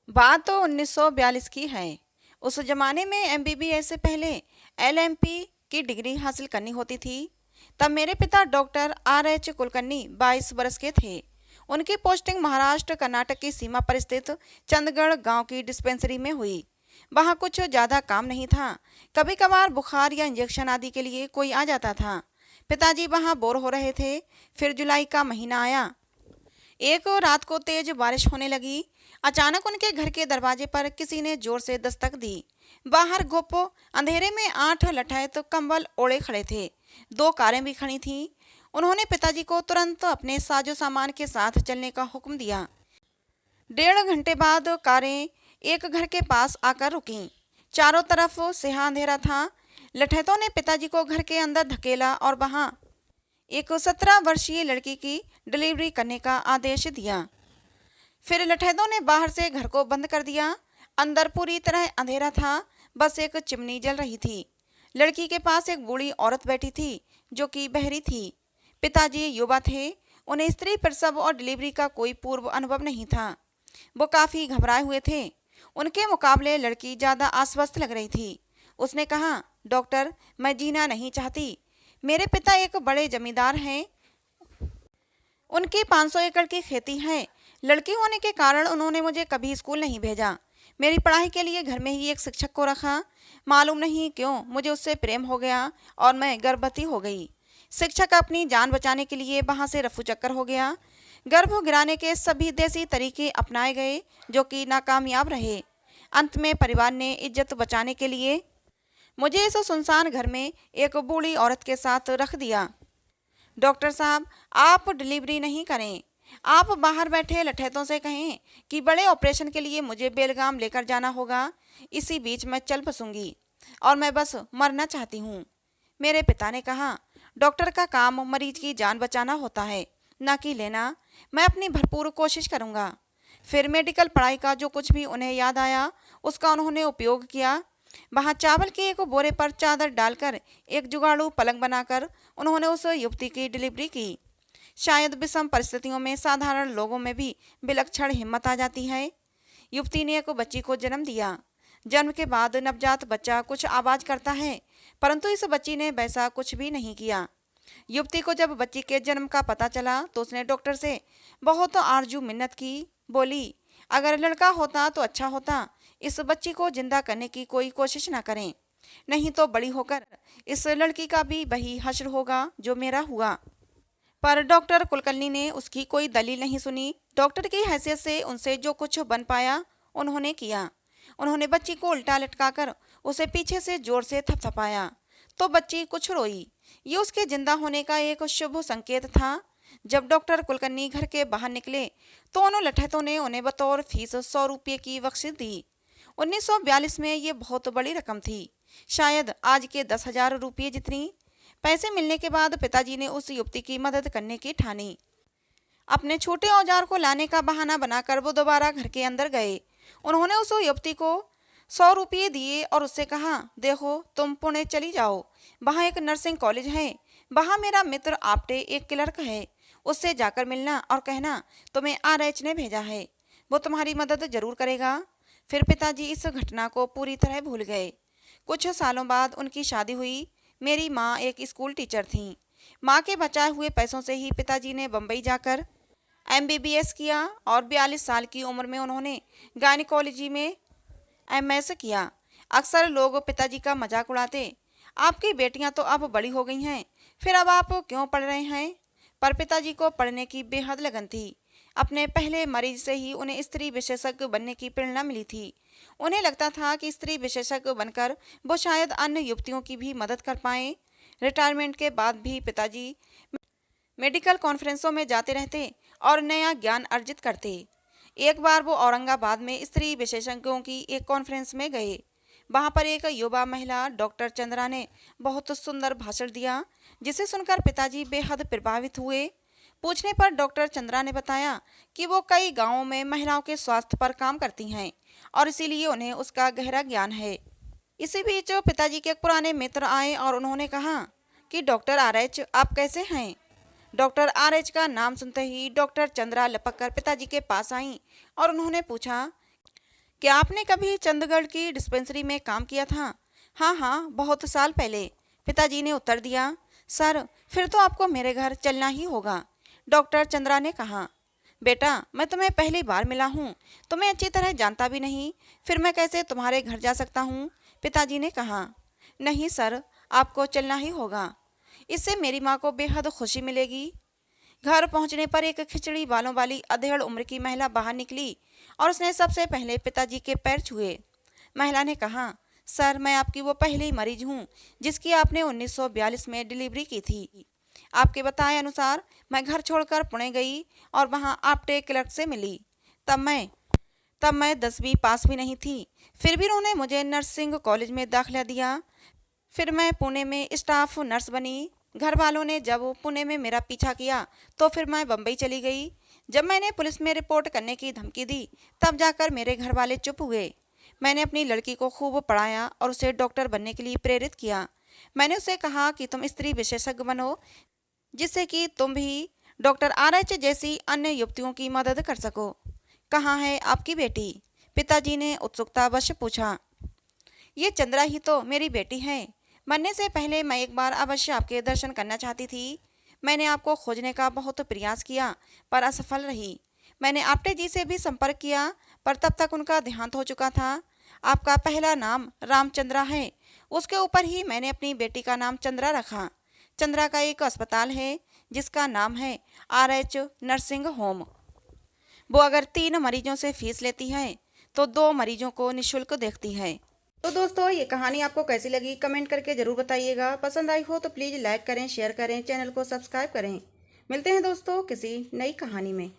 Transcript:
बात तो 1942 की है। उस जमाने में एमबीबीएस से पहले एलएमपी की डिग्री हासिल करनी होती थी। तब मेरे पिता डॉक्टर आर एच कुलकर्णी 22 वर्ष के थे। उनकी पोस्टिंग महाराष्ट्र कर्नाटक की सीमा पर स्थित चंदगढ़ गांव की डिस्पेंसरी में हुई। वहां कुछ ज़्यादा काम नहीं था। कभी कभार बुखार या इंजेक्शन आदि के लिए कोई आ जाता था। पिताजी वहां बोर हो रहे थे। फिर जुलाई का महीना आया। एक रात को तेज बारिश होने लगी। अचानक उनके घर के दरवाजे पर किसी ने जोर से दस्तक दी। बाहर घुप अंधेरे में 8 लठैत कंबल ओढ़े खड़े थे। 2 कारें भी खड़ी थीं। उन्होंने पिताजी को तुरंत अपने साजो सामान के साथ चलने का हुक्म दिया। 1.5 घंटे बाद कारें एक घर के पास आकर रुकीं। चारों तरफ सिहा अंधेरा था। लठैतों ने पिताजी को घर के अंदर धकेला और वहां एक 17 वर्षीय लड़की की डिलीवरी करने का आदेश दिया। फिर लठैतों ने बाहर से घर को बंद कर दिया। अंदर पूरी तरह अंधेरा था। बस एक चिमनी जल रही थी। लड़की के पास एक बूढ़ी औरत बैठी थी जो कि बहरी थी। पिताजी युवा थे। उन्हें स्त्री प्रसव और डिलीवरी का कोई पूर्व अनुभव नहीं था। वो काफ़ी घबराए हुए थे। उनके मुकाबले लड़की ज़्यादा आश्वस्त लग रही थी। उसने कहा, डॉक्टर, मैं जीना नहीं चाहती। मेरे पिता एक बड़े जमींदार हैं। उनकी 500 एकड़ की खेती है। लड़की होने के कारण उन्होंने मुझे कभी स्कूल नहीं भेजा। मेरी पढ़ाई के लिए घर में ही एक शिक्षक को रखा। मालूम नहीं क्यों मुझे उससे प्रेम हो गया और मैं गर्भवती हो गई। शिक्षक अपनी जान बचाने के लिए वहां से रफू चक्कर हो गया। गर्भ गिराने के सभी देसी तरीके अपनाए गए जो कि नाकामयाब रहे। अंत में परिवार ने इज्जत बचाने के लिए मुझे इस सुनसान घर में एक बूढ़ी औरत के साथ रख दिया। डॉक्टर साहब, आप डिलीवरी नहीं करें। आप बाहर बैठे लठैतों से कहें कि बड़े ऑपरेशन के लिए मुझे बेलगाम लेकर जाना होगा। इसी बीच मैं चल बसूंगी और मैं बस मरना चाहती हूँ। मेरे पिता ने कहा, डॉक्टर का काम मरीज की जान बचाना होता है, ना कि लेना। मैं अपनी भरपूर कोशिश करूँगा। फिर मेडिकल पढ़ाई का जो कुछ भी उन्हें याद आया उसका उन्होंने उपयोग किया। वहां चावल के एक बोरे पर चादर डालकर एक जुगाड़ू पलंग बनाकर उन्होंने उस युवती की डिलीवरी की। शायद विषम परिस्थितियों में साधारण लोगों में भी विलक्षण हिम्मत आ जाती है। युवती ने एक बच्ची को जन्म दिया। जन्म के बाद नवजात बच्चा कुछ आवाज करता है, परंतु इस बच्ची ने वैसा कुछ भी नहीं किया। युवती को जब बच्ची के जन्म का पता चला तो उसने डॉक्टर से बहुत आरजू मिन्नत की। बोली, अगर लड़का होता तो अच्छा होता। इस बच्ची को जिंदा करने की कोई कोशिश ना करें, नहीं तो बड़ी होकर इस लड़की का भी वही हश्र होगा जो मेरा हुआ। पर डॉक्टर कुलकर्णी ने उसकी कोई दलील नहीं सुनी। डॉक्टर की हैसियत से उनसे जो कुछ बन पाया उन्होंने किया। उन्होंने बच्ची को उल्टा लटकाकर उसे पीछे से जोर से थपथपाया तो बच्ची कुछ रोई। ये उसके जिंदा होने का एक शुभ संकेत था। जब डॉक्टर कुलकर्णी घर के बाहर निकले तो उन लठैतों ने उन्हें बतौर फीस 100 रुपये की बख्शिश दी। 1942 में ये बहुत बड़ी रकम थी, शायद आज के 10,000 रुपये जितनी। पैसे मिलने के बाद पिताजी ने उस युवती की मदद करने की ठानी। अपने छोटे औजार को लाने का बहाना बनाकर वो दोबारा घर के अंदर गए। उन्होंने उस युवती को 100 रुपये दिए और उससे कहा, देखो, तुम पुणे चली जाओ। वहाँ एक नर्सिंग कॉलेज है। वहाँ मेरा मित्र आपटे एक क्लर्क है। उससे जाकर मिलना और कहना तुम्हें आरएच ने भेजा है। वो तुम्हारी मदद जरूर करेगा। फिर पिताजी इस घटना को पूरी तरह भूल गए। कुछ सालों बाद उनकी शादी हुई। मेरी माँ एक स्कूल टीचर थीं। माँ के बचाए हुए पैसों से ही पिताजी ने बम्बई जाकर एमबीबीएस किया और 42 साल की उम्र में उन्होंने गायनिकोलॉजी में एमएस किया। अक्सर लोग पिताजी का मजाक उड़ाते, आपकी बेटियां तो अब बड़ी हो गई हैं, फिर अब आप क्यों पढ़ रहे हैं। पर पिताजी को पढ़ने की बेहद लगन थी। अपने पहले मरीज से ही उन्हें स्त्री विशेषज्ञ बनने की प्रेरणा मिली थी। उन्हें लगता था कि स्त्री विशेषज्ञ बनकर वो शायद अन्य युवतियों की भी मदद कर पाएं। रिटायरमेंट के बाद भी पिताजी मेडिकल कॉन्फ्रेंसों में जाते रहते और नया ज्ञान अर्जित करते। एक बार वो औरंगाबाद में स्त्री विशेषज्ञों की एक कॉन्फ्रेंस में गए। वहां पर एक युवा महिला डॉक्टर चंद्रा ने बहुत सुंदर भाषण दिया, जिसे सुनकर पिताजी बेहद प्रभावित हुए। पूछने पर डॉक्टर चंद्रा ने बताया कि वो कई गांवों में महिलाओं के स्वास्थ्य पर काम करती हैं और इसीलिए उन्हें उसका गहरा ज्ञान है। इसी बीच पिताजी के एक पुराने मित्र आए और उन्होंने कहा कि डॉक्टर आरएच, आप कैसे हैं। डॉक्टर आरएच का नाम सुनते ही डॉक्टर चंद्रा लपक कर पिताजी के पास आईं और उन्होंने पूछा क्या आपने कभी चंडीगढ़ की डिस्पेंसरी में काम किया था? हाँ हाँ, बहुत साल पहले, पिताजी ने उत्तर दिया। सर, फिर तो आपको मेरे घर चलना ही होगा, डॉक्टर चंद्रा ने कहा। बेटा, मैं तुम्हें पहली बार मिला हूँ, तुम्हें अच्छी तरह जानता भी नहीं, फिर मैं कैसे तुम्हारे घर जा सकता हूँ? पिताजी ने कहा। नहीं सर, आपको चलना ही होगा, इससे मेरी माँ को बेहद खुशी मिलेगी। घर पहुंचने पर एक खिचड़ी बालों वाली अधेड़ उम्र की महिला बाहर निकली और उसने सबसे पहले पिताजी के पैर छुए। महिला ने कहा, सर, मैं आपकी वो पहली मरीज हूँ जिसकी आपने 1942 में डिलीवरी की थी। आपके बताए अनुसार मैं घर छोड़कर पुणे गई और वहाँ आपटे क्लर्क से मिली। तब मैं तब मैं 10वीं पास भी नहीं थी, फिर भी उन्होंने मुझे नर्सिंग कॉलेज में दाखिला दिया। फिर मैं पुणे में स्टाफ नर्स बनी। घर वालों ने जब पुणे में मेरा पीछा किया तो फिर मैं बम्बई चली गई। जब मैंने पुलिस में रिपोर्ट करने की धमकी दी तब जाकर मेरे घर वाले चुप हुए। मैंने अपनी लड़की को खूब पढ़ाया और उसे डॉक्टर बनने के लिए प्रेरित किया। मैंने उसे कहा कि तुम स्त्री विशेषज्ञ बनो, जिससे कि तुम भी डॉक्टर RH जैसी अन्य युवतियों की मदद कर सको। कहाँ है आपकी बेटी? पिताजी ने उत्सुकतावश पूछा। ये चंद्रा ही तो मेरी बेटी है। मरने से पहले मैं एक बार अवश्य आपके दर्शन करना चाहती थी। मैंने आपको खोजने का बहुत प्रयास किया पर असफल रही। मैंने आप्टे जी से भी संपर्क किया पर तब तक उनका देहांत हो चुका था। आपका पहला नाम रामचंद्रा है, उसके ऊपर ही मैंने अपनी बेटी का नाम चंद्रा रखा। चंद्रा का एक अस्पताल है जिसका नाम है RH नर्सिंग होम। वो अगर 3 मरीजों से फीस लेती है तो 2 मरीजों को निःशुल्क देखती है। तो दोस्तों, ये कहानी आपको कैसी लगी कमेंट करके ज़रूर बताइएगा। पसंद आई हो तो प्लीज़ लाइक करें, शेयर करें, चैनल को सब्सक्राइब करें। मिलते हैं दोस्तों किसी नई कहानी में।